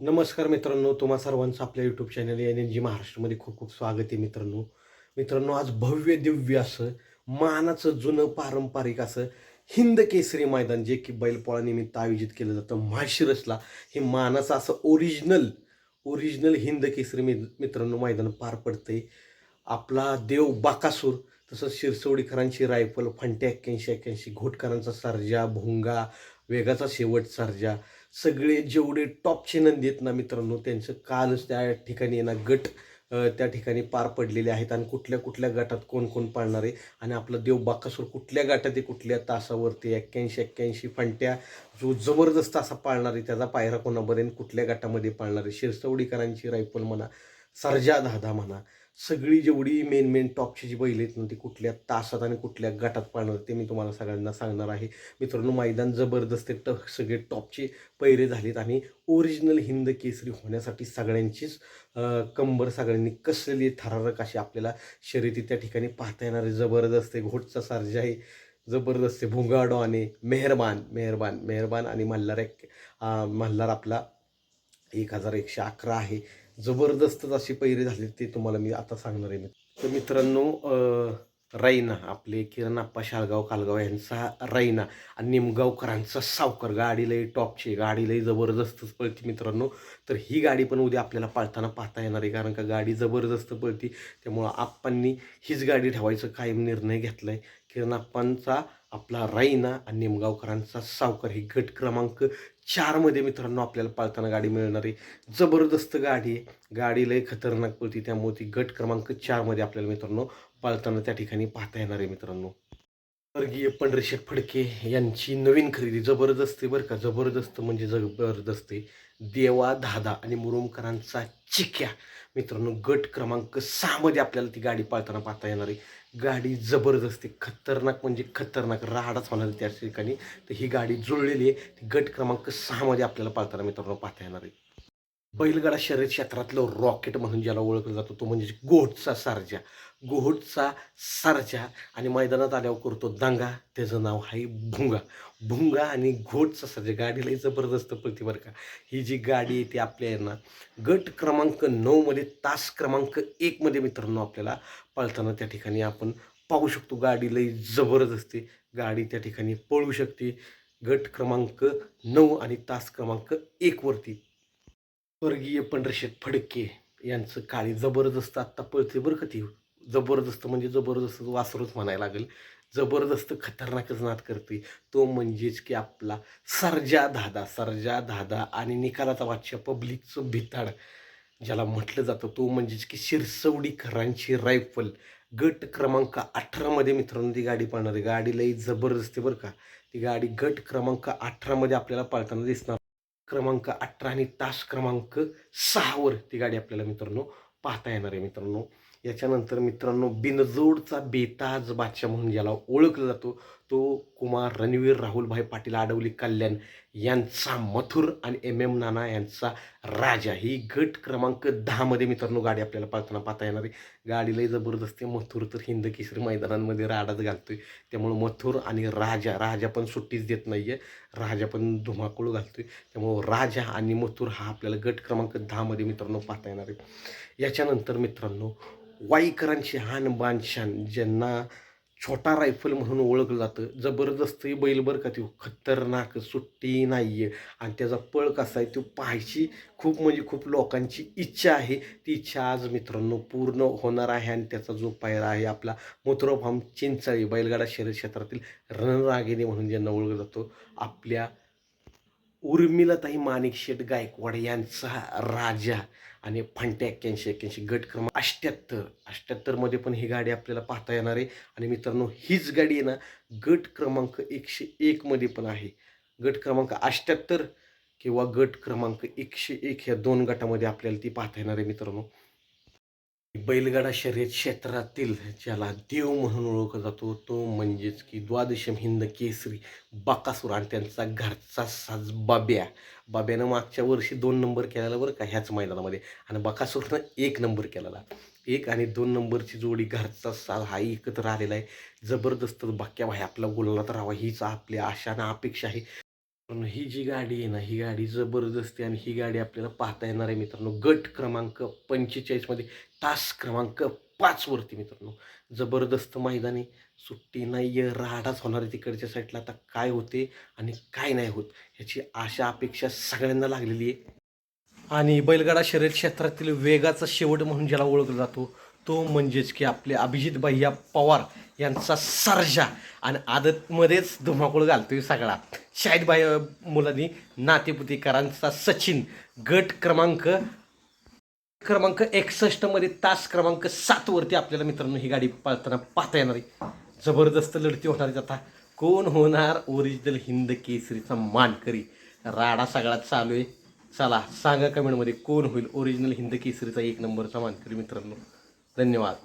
नमस्कार मित्रांनो, तुम्हा सर्वांचं आपल्या YouTube channel N N G महाराष्ट्रामध्ये खूप खूप स्वागत आहे मित्रांनो. मित्रांनो, आज भव्य दिव्य असं मानाचं जुनं पारंपरिक असं हिंद केसरी मैदान जे की बैलपोळा निमित्त आयोजित केलं जातं माळशिरसला. हे मानाचं असं ओरिजिनल ओरिजिनल हिंद केसरी मित्रांनो मैदान पार पडतंय. आपला देव बाकासूर, तसंच शिरसवडीकरांची रायफल, फंटे 81-81, घोटकरांचा सर्जा, भुंगा, वेगाचा शेवट सर्जा, सगळे जेवढे टॉपचे नंदी आहेत ना मित्रांनो, त्यांचं कालच त्या ठिकाणी आहे ना गट त्या ठिकाणी पार पडलेले आहेत आणि कुठल्या कुठल्या गटात कोण कोण पाळणार आहे आणि आपला देव बाकासूर कुठल्या गटात आहे, कुठल्या तासावरती 81-81 फंट्या जो जबरदस्त असा पाळणार आहे, त्याचा पायरा कोणापर्यंत कुठल्या गटामध्ये पाळणार आहे, शिरसवडीकरांची रायफल म्हणा, सर्जा दादा म्हणा, सगळी जेवढी मेन मेन टॉपची जी बैल आहेत ना ती कुठल्या तासात आणि कुठल्या गटात पाळणार ते मी तुम्हाला सगळ्यांना सांगणार आहे. मित्रांनो, मैदान जबरदस्त आहे. सगळे टॉपचे पैरे झालेत आणि ओरिजिनल हिंद केसरी होण्यासाठी सगळ्यांचीच कंबर सगळ्यांनी कसलेली थरारक अशी आपल्याला शर्यती त्या ठिकाणी पाहता येणार आहे. जबरदस्त आहे. घोटचा सारजा आहे, जबरदस्त आहे. भुंगाडो आणि मेहरबान मेहरबान मेहरबान आणि मल्हार आपला 1111 आहे. जबरदस्तच अशी पैरे झाले ते तुम्हाला मी आता सांगणार आहे. तर मित्रांनो, रैना आपले किरणप्पा शाळगाव कालगाव यांचा रैना आणि निमगावकरांचा सावकर गाडी लई टॉपची गाडी लई जबरदस्तच पळती मित्रांनो. तर ही गाडी पण उद्या आपल्याला पाळताना पाहता येणार आहे, कारण का गाडी जबरदस्त पळती. त्यामुळं आप्पांनी हीच गाडी ठेवायचं कायम निर्णय घेतला आहे. किरणप्पांचा आपला रैना आणि निमगावकरांचा सावकर ही गट क्रमांक 4मध्ये मित्रांनो आपल्याला पाळताना गाडी मिळणार आहे. जबरदस्त गाडी आहे. गाडी लय खतरनाक पळती, त्यामुळे ती गट क्रमांक 4मध्ये आपल्याला मित्रांनो पाळताना त्या ठिकाणी पाहता येणार आहे मित्रांनो. स्वर्गीय पंढरीशेठ फडके यांची नवीन खरेदी जबरदस्त आहे बरं का. जबरदस्त म्हणजे जबरदस्त आहे. देवा दादा आणि मुरुमकरांचा चिक्या मित्रांनो गट क्रमांक 6मध्ये आपल्याला ती गाडी पाळताना पाहता येणार आहे. गाडी जबरदस्त आहे, खतरनाक म्हणजे खतरनाक राहाडाच होणार आहे त्या ठिकाणी. तर ही गाडी जुळलेली आहे. ती गट क्रमांक 6मध्ये आपल्याला पाळताना मित्रांनो पाहता येणार आहे. बैलगाडा शर्यत क्षेत्रातलं रॉकेट म्हणून ज्याला ओळखला जातो तो म्हणजे गोहटचा सारजा. गोहटचा सारजा आणि मैदानात आल्यावर करतो दंगा. त्याचं नाव आहे भुंगा. भुंगा आणि घोटचा सर्जा गाडीलाही जबरदस्त पळते बरं का. ही जी गाडी आहे ती आपल्या आहे ना गट क्रमांक 9मध्ये तास क्रमांक 1मध्ये मित्रांनो आपल्याला पळताना त्या ठिकाणी आपण पाहू शकतो. गाडी लई जबरदस्त आहे. गाडी त्या ठिकाणी पळू शकते. गट क्रमांक 9 आणि तास क्रमांक 1 वरती स्वर्गीय पंढरशेठ फडके यांचं काळी जबरदस्त आत्ता पळते बरं का ती. जबरदस्त म्हणजे जबरदस्त वासरूच म्हणायला लागेल. जबरदस्त खतरनाकच नाद करते. तो म्हणजेच की आपला सर्जा दादा. सर्जा दादा आणि निकालाचा बादशाह पब्लिकचं भिताड ज्याला म्हटलं जातं तो म्हणजेच की शिरसवडीकरांची रायफल. गट क्रमांक 18मध्ये मित्रांनो ती गाडी पळणार आहे. गाडी लई जबरदस्त आहे बरं का. ती गाडी गट क्रमांक 18मध्ये आपल्याला पळताना दिसणार. क्रमांक 18 आणि तास क्रमांक 6 वर ती गाडी आपल्याला मित्रांनो पाहता येणार आहे मित्रांनो. याच्यानंतर मित्रांनो बिनजोडचा बेताज बादशाह म्हणून ज्याला ओळखला जातो तो कुमार रणवीर राहुलभाई पाटील आडवली कल्याण यांचा मथुर आणि एम नाना यांचा राजा. ही गट क्रमांक 10मध्ये मित्रांनो गाडी आपल्याला पाळताना पाहता येणार आहे. गाडीलाही जबरदस्त आहे. मथुर तर हिंद केसरी मैदानांमध्ये राडाच घालतोय. त्यामुळं मथुर आणि राजा राजा पण सुट्टीच देत नाहीये. राजा पण धुमाकूळ घालतोय. त्यामुळं राजा आणि मथुर हा आपल्याला गट क्रमांक 10मध्ये मित्रांनो पाहता येणार आहे. याच्यानंतर मित्रांनो वाईकरांची हान बान शान ज्यांना छोटा रायफल म्हणून ओळखलं जातं. जबरदस्त बैल बरं का. तो खतरनाक सुट्टी नाही आहे आणि त्याचा पळ कसा आहे तो पाहायची खूप म्हणजे खूप लोकांची इच्छा आहे. ती इच्छा आज मित्रांनो पूर्ण होणार आहे आणि त्याचा जो पायरा आहे आपला मथुरा फार्म चिंचाळी बैलगाडा शर्यत क्षेत्रातील रणरागिणी म्हणून ज्यांना ओळखलं जातो आपल्या उर्मिलाताई माणिकशेठ गायकवाड यांचा राजा आणि फंट्या 81-81 गट क्रमांक 78 पण ही गाडी आपल्याला पाहता येणार आहे. आणि मित्रांनो हीच गाडी आहे ना गट क्रमांक 101 मध्ये पण आहे. गट क्रमांक 78 किंवा गट क्रमांक 101 ह्या 2 गटामध्ये आपल्याला ती पाहता येणार आहे मित्रांनो. बैलगाडा शर्यत क्षेत्रातील ज्याला देव म्हणून ओळखला जातो तो म्हणजेच की द्वादशम हिंद केसरी बकासूर आणि त्यांचा घरचा साज बाब्या. बाब्यानं मागच्या वर्षी 2 नंबर केलेला बरं का ह्याच मैदानामध्ये आणि बकासूरनं 1 नंबर केलेला. 1 आणि 2 नंबरची जोडी घरचा साज हा एकत्र आलेला आहे. जबरदस्त बाक्या भाई आपला गुलालात राहावा हीच आपली आशा आणि अपेक्षा आहे. पण ही जी गाडी आहे ना, ही गाडी जबरदस्त आहे आणि ही गाडी आपल्याला पाहता येणार आहे मित्रांनो. गट क्रमांक 45 मध्ये तास क्रमांक 5 वरती मित्रांनो. जबरदस्त मैदानी सुट्टी नाही आहे, राहाडाच होणार आहे तिकडच्या साईडला. आता काय होते आणि काय नाही होत ह्याची आशा अपेक्षा सगळ्यांना लागलेली आहे. आणि बैलगाडा शर्यत क्षेत्रातील वेगाचा शेवट म्हणून ज्याला ओळखला जातो तो म्हणजेच की आपले अभिजित भैया पवार यांचा सर्जा आणि आदतमध्येच धुमाकूळ घालतोय सगळा शाहिद भाई मुलांनी नातेपुतेकरांचा सचिन गट क्रमांक क्रमांक 61 मध्ये तास क्रमांक 7 वरती आपल्याला मित्रांनो ही गाडी पळताना पाहता येणार आहे. जबरदस्त लढती होणार आहेत. आता कोण होणार ओरिजिनल हिंद केसरीचा मानकरी राडा सगळा चालू आहे. चला सांगा कमेंटमध्ये कोण होईल ओरिजिनल हिंद केसरीचा 1 नंबरचा मानकरी मित्रांनो. धन्यवाद.